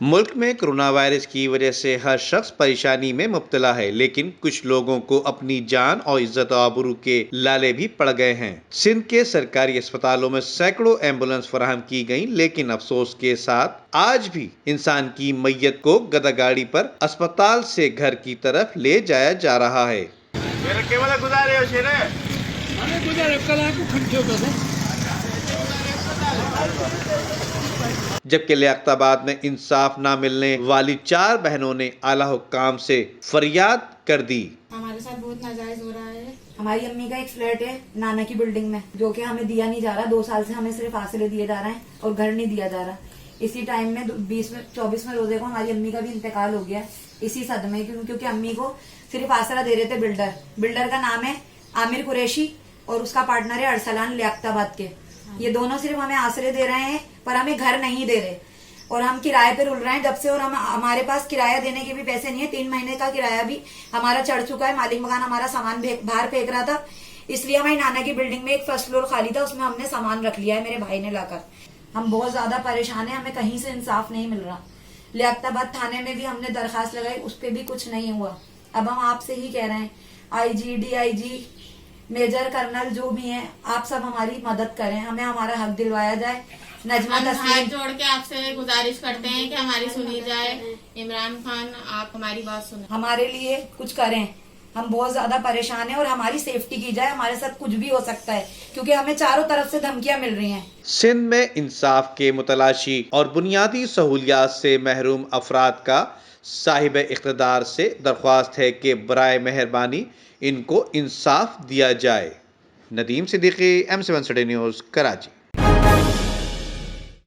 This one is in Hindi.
मुल्क में कोरोना वायरस की वजह से हर शख्स परेशानी में मुब्तला है, लेकिन कुछ लोगों को अपनी जान और इज्जत और आबरू के लाले भी पड़ गए हैं। सिंध के सरकारी अस्पतालों में सैकड़ों एम्बुलेंस फराहम की गईं, लेकिन अफसोस के साथ आज भी इंसान की मैयत को गदागाड़ी पर अस्पताल से घर की तरफ ले जाया जा रहा है। जबकि लियाकताबाद में इंसाफ ना मिलने वाली 4 बहनों ने आला हुक्काम से फरियाद कर दी। हमारे साथ बहुत नाजायज हो रहा है। हमारी अम्मी का एक फ्लैट है नाना की बिल्डिंग में, जो कि हमें दिया नहीं जा रहा। 2 साल से हमें सिर्फ आसरे दिए जा रहे हैं और घर नहीं दिया जा रहा। इसी टाइम में 24वें रोजे को हमारी अम्मी का भी इंतकाल हो गया इसी सदमे, क्योंकि अम्मी को सिर्फ आसरा दे रहे थे बिल्डर का नाम है आमिर कुरैशी और उसका पार्टनर है अरसलान लियाकताबाद के। ये दोनों सिर्फ हमें आसरे दे रहे हैं पर हमें घर नहीं दे रहे और हम किराए पे रुल रहे हैं जब से। और हमारे पास किराया देने के भी पैसे नहीं है। 3 महीने का किराया भी हमारा चढ़ चुका है। मालिक मकान हमारा सामान बाहर फेंक रहा था, इसलिए हमारी नाना की बिल्डिंग में एक फर्स्ट फ्लोर खाली था, उसमें हमने सामान रख लिया है मेरे भाई ने लाकर। हम बहुत ज्यादा परेशान है, हमें कहीं से इंसाफ नहीं मिल रहा। लियाकताबाद थाने में भी हमने दरखास्त लगाई, उस पर भी कुछ नहीं हुआ। अब हम आपसे ही कह रहे हैं, IG, DIG, मेजर कर्नल जो भी हैं, आप सब हमारी मदद करें, हमें हमारा हक दिलवाया जाए। नजमा हम हाथ तस्लीम जोड़ के आपसे गुजारिश करते हैं कि हमारी सुनी जाए। इमरान खान, आप हमारी बात सुने, हमारे लिए कुछ करें। हम बहुत ज्यादा परेशान हैं और हमारी सेफ्टी की जाए। हमारे साथ कुछ भी हो सकता है क्योंकि हमें चारों तरफ से धमकियां मिल रही हैं। सिंध में इंसाफ के मुतलाशी और बुनियादी सहूलियात से महरूम अफराद का साहिब इख्तिदार से दरख्वास्त है कि बराए मेहरबानी इनको इंसाफ दिया जाए। Nadeem Siddiqui, M7 news, Karachi.